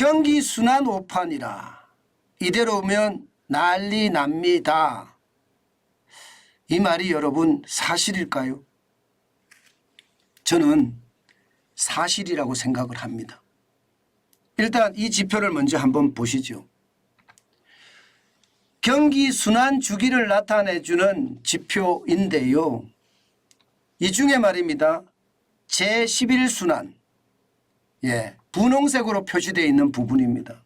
경기 순환 오판이라. 이대로 오면 난리 납니다. 이 말이 여러분 사실일까요? 저는 사실이라고 생각을 합니다. 일단 이 지표를 먼저 한번 보시죠. 경기 순환 주기를 나타내주는 지표인데요. 이 중에 말입니다. 제11순환, 분홍색으로 표시되어 있는 부분입니다.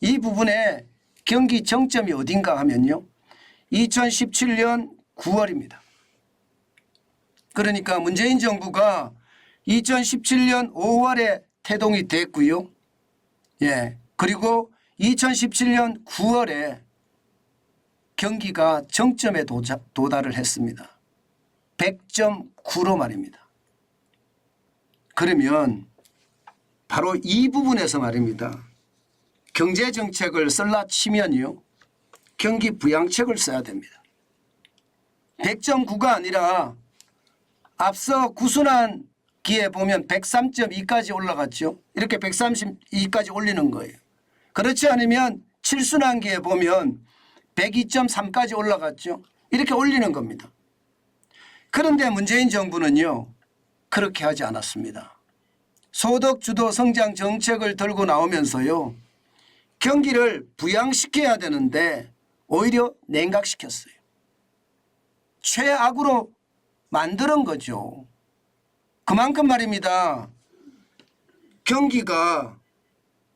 이 부분에 경기 정점이 어딘가 하면요. 2017년 9월입니다. 그러니까 문재인 정부가 2017년 5월에 태동이 됐고요. 그리고 2017년 9월에 경기가 정점에 도달을 했습니다. 100.9로 말입니다. 그러면 바로 이 부분에서 말입니다. 경제정책을 쓸라 치면요. 경기 부양책을 써야 됩니다. 100.9가 아니라 앞서 구순환기에 보면 103.2까지 올라갔죠. 이렇게 132까지 올리는 거예요. 그렇지 않으면 7순환기에 보면 102.3까지 올라갔죠. 이렇게 올리는 겁니다. 그런데 문재인 정부는요. 그렇게 하지 않았습니다. 소득주도 성장 정책을 들고 나오면서요. 경기를 부양시켜야 되는데 오히려 냉각시켰어요. 최악으로 만드는 거죠. 그만큼 말입니다. 경기가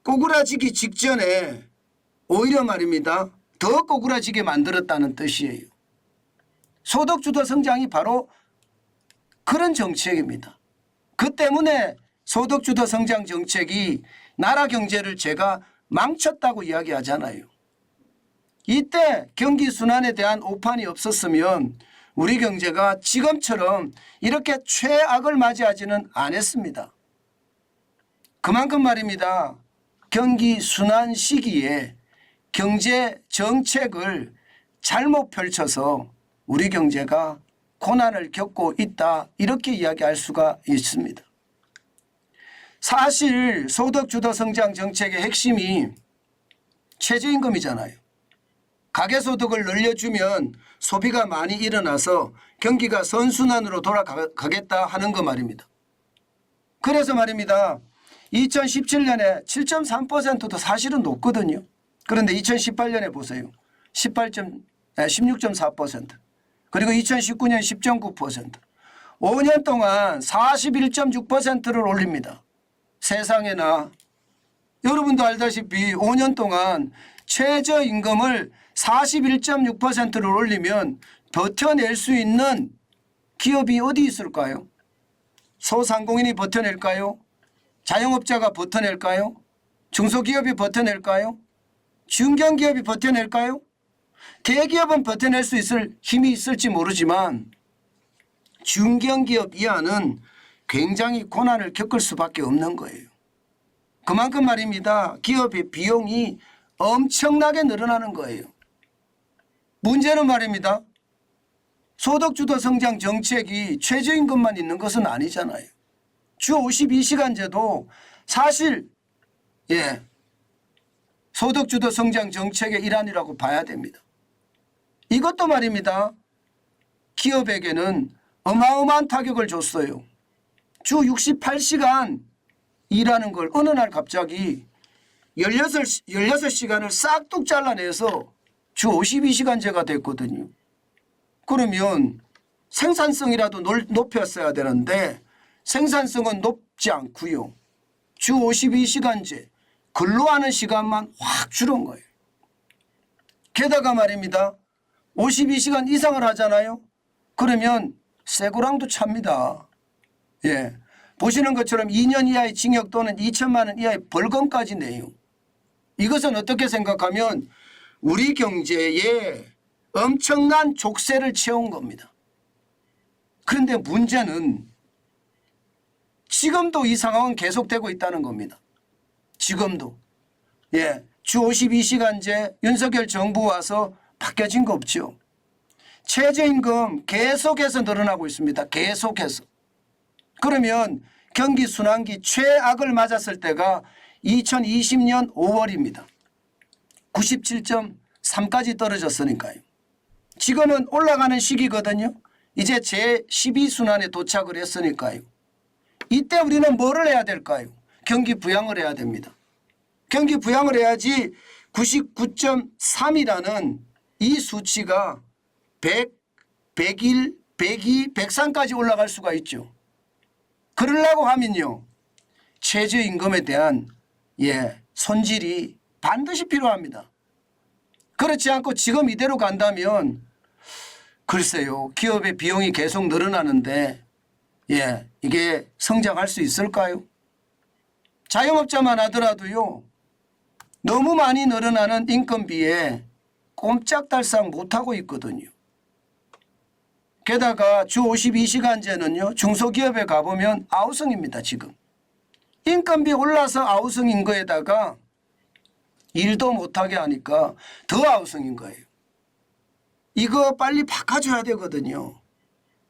꼬꾸라지기 직전에 오히려 말입니다. 더 꼬꾸라지게 만들었다는 뜻이에요. 소득주도 성장이 바로 그런 정책입니다. 그 때문에 소득주도 성장 정책이 나라 경제를 제가 망쳤다고 이야기하잖아요. 이때 경기 순환에 대한 오판이 없었으면 우리 경제가 지금처럼 이렇게 최악을 맞이하지는 않았습니다. 그만큼 말입니다. 경기 순환 시기에 경제 정책을 잘못 펼쳐서 우리 경제가 고난을 겪고 있다 이렇게 이야기할 수가 있습니다. 사실 소득주도 성장 정책의 핵심이 최저임금이잖아요. 가계소득을 늘려주면 소비가 많이 일어나서 경기가 선순환으로 돌아가겠다 하는 거 말입니다. 그래서 말입니다. 2017년에 7.3%도 사실은 높거든요. 그런데 2018년에 보세요. 16.4%. 그리고 2019년 10.9%. 5년 동안 41.6%를 올립니다. 세상에나. 여러분도 알다시피 5년 동안 최저임금을 41.6%를 올리면 버텨낼 수 있는 기업이 어디 있을까요? 소상공인이 버텨낼까요? 자영업자가 버텨낼까요? 중소기업이 버텨낼까요? 중견기업이 버텨낼까요? 대기업은 버텨낼 수 있을 힘이 있을지 모르지만 중견기업 이하는 굉장히 고난을 겪을 수밖에 없는 거예요. 그만큼 말입니다. 기업의 비용이 엄청나게 늘어나는 거예요. 문제는 말입니다. 소득주도 성장 정책이 최저임금만 있는 것은 아니잖아요. 주 52시간제도 사실 소득주도 성장 정책의 일환이라고 봐야 됩니다. 이것도 말입니다. 기업에게는 어마어마한 타격을 줬어요. 주 68시간 일하는 걸 어느 날 갑자기 16시간을 싹둑 잘라내서 주 52시간제가 됐거든요. 그러면 생산성이라도 높였어야 되는데 생산성은 높지 않고요. 주 52시간제 근로하는 시간만 확 줄은 거예요. 게다가 말입니다. 52시간 이상을 하잖아요. 그러면 쇠고랑도 찹니다. 보시는 것처럼 2년 이하의 징역 또는 2천만 원 이하의 벌금까지 내요. 이것은 어떻게 생각하면 우리 경제에 엄청난 족쇄를 채운 겁니다. 그런데 문제는 지금도 이 상황은 계속되고 있다는 겁니다. 지금도. 주 52시간제 윤석열 정부 와서 바뀌어진 거 없죠. 최저임금 계속해서 늘어나고 있습니다. 계속해서. 그러면 경기 순환기 최악을 맞았을 때가 2020년 5월입니다. 97.3까지 떨어졌으니까요. 지금은 올라가는 시기거든요. 이제 제12순환에 도착을 했으니까요. 이때 우리는 뭐를 해야 될까요? 경기 부양을 해야 됩니다. 경기 부양을 해야지 99.3이라는 이 수치가 100, 101, 102, 103까지 올라갈 수가 있죠. 그러려고 하면요. 최저임금에 대한 손질이 반드시 필요합니다. 그렇지 않고 지금 이대로 간다면 글쎄요. 기업의 비용이 계속 늘어나는데 이게 성장할 수 있을까요? 자영업자만 하더라도요. 너무 많이 늘어나는 인건비에 꼼짝달싹 못하고 있거든요. 게다가 주 52시간제는요. 중소기업에 가보면 아우성입니다. 지금. 인건비 올라서 아우성인 거에다가 일도 못하게 하니까 더 아우성인 거예요. 이거 빨리 바꿔줘야 되거든요.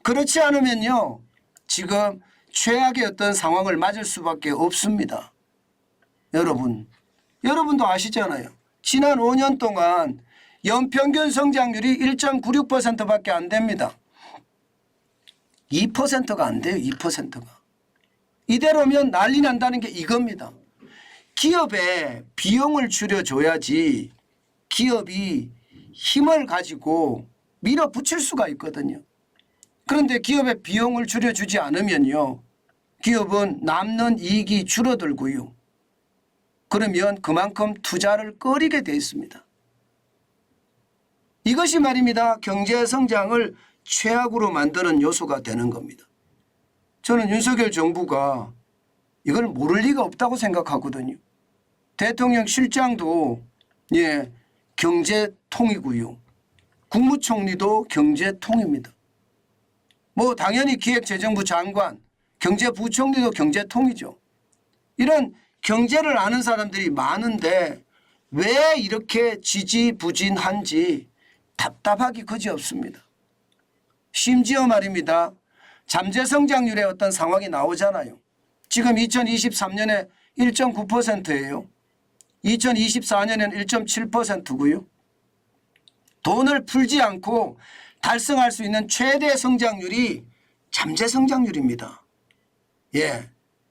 그렇지 않으면요. 지금 최악의 어떤 상황을 맞을 수밖에 없습니다. 여러분도 아시잖아요. 지난 5년 동안 연평균 성장률이 1.96%밖에 안 됩니다. 2%가 안 돼요. 2%가. 이대로면 난리 난다는 게 이겁니다. 기업에 비용을 줄여줘야지 기업이 힘을 가지고 밀어붙일 수가 있거든요. 그런데 기업에 비용을 줄여주지 않으면요. 기업은 남는 이익이 줄어들고요. 그러면 그만큼 투자를 꺼리게 돼 있습니다. 이것이 말입니다. 경제 성장을 최악으로 만드는 요소가 되는 겁니다. 저는 윤석열 정부가 이걸 모를 리가 없다고 생각하거든요. 대통령 실장도 경제통이고요. 국무총리도 경제통입니다. 뭐 당연히 기획재정부 장관, 경제부총리도 경제통이죠. 이런 경제를 아는 사람들이 많은데 왜 이렇게 지지부진한지 답답하기 그지없습니다. 심지어 말입니다. 잠재성장률의 어떤 상황이 나오잖아요. 지금 2023년에 1.9%예요. 2024년에는 1.7%고요. 돈을 풀지 않고 달성할 수 있는 최대 성장률이 잠재성장률입니다.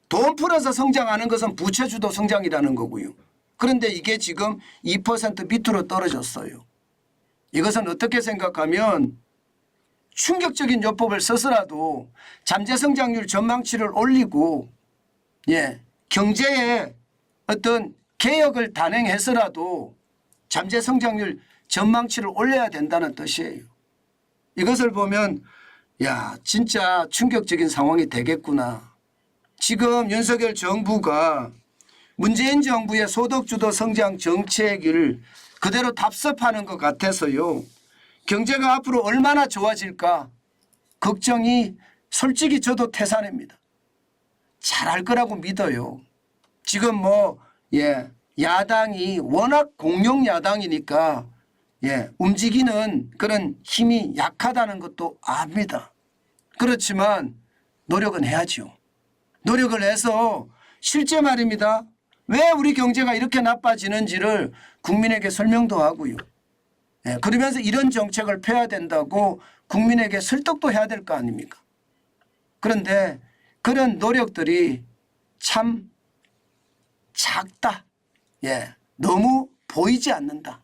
돈 풀어서 성장하는 것은 부채주도 성장이라는 거고요. 그런데 이게 지금 2% 밑으로 떨어졌어요. 이것은 어떻게 생각하면 충격적인 요법을 써서라도 잠재성장률 전망치를 올리고 경제에 어떤 개혁을 단행해서라도 잠재성장률 전망치를 올려야 된다는 뜻이에요. 이것을 보면 진짜 충격적인 상황이 되겠구나. 지금 윤석열 정부가 문재인 정부의 소득주도 성장 정책을 그대로 답습하는 것 같아서요. 경제가 앞으로 얼마나 좋아질까 걱정이 솔직히 저도 태산입니다. 잘할 거라고 믿어요. 지금 야당이 워낙 공룡 야당이니까 움직이는 그런 힘이 약하다는 것도 압니다. 그렇지만 노력은 해야죠. 노력을 해서 실제 말입니다. 왜 우리 경제가 이렇게 나빠지는지를 국민에게 설명도 하고요. 그러면서 이런 정책을 펴야 된다고 국민에게 설득도 해야 될 거 아닙니까? 그런데 그런 노력들이 참 작다. 너무 보이지 않는다.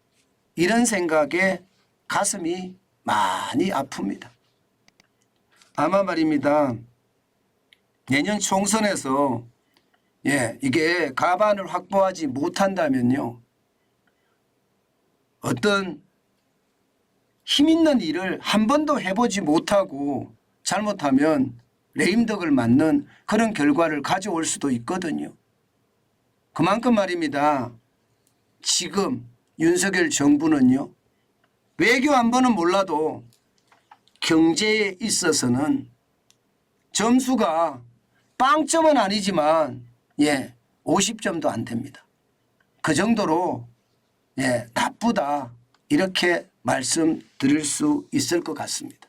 이런 생각에 가슴이 많이 아픕니다. 아마 말입니다. 내년 총선에서 이게 가반을 확보하지 못한다면요. 어떤 힘 있는 일을 한 번도 해보지 못하고 잘못하면 레임덕을 맞는 그런 결과를 가져올 수도 있거든요. 그만큼 말입니다. 지금 윤석열 정부는요. 외교 안보는 몰라도 경제에 있어서는 점수가 빵점은 아니지만 50점도 안 됩니다. 그 정도로 나쁘다 이렇게 말씀드릴 수 있을 것 같습니다.